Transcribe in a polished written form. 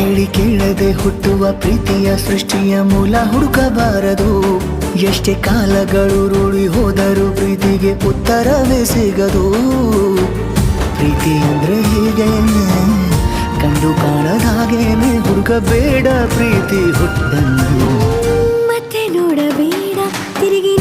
ಹೇಳಿ ಕೇಳದೆ ಹುಟ್ಟುವ ಪ್ರೀತಿಯ ಸೃಷ್ಟಿಯ ಮೂಲ ಹುಡುಕಬಾರದು. ಎಷ್ಟೇ ಕಾಲಗಳು ರೂಢಿ ಹೋದರೂ ಪ್ರೀತಿಗೆ ಉತ್ತರವೇ ಸಿಗದು. ಪ್ರೀತಿ ಅಂದ್ರೆ ಹೀಗೆ ಕಂಡು ಕಾಣದ ಹಾಗೇನೆ ಹುಡುಕಬೇಡ ಪ್ರೀತಿ ಹುಟ್ಟನ್ನು. ಮತ್ತೆ ನೋಡಬೇಡ ತಿರುಗಿ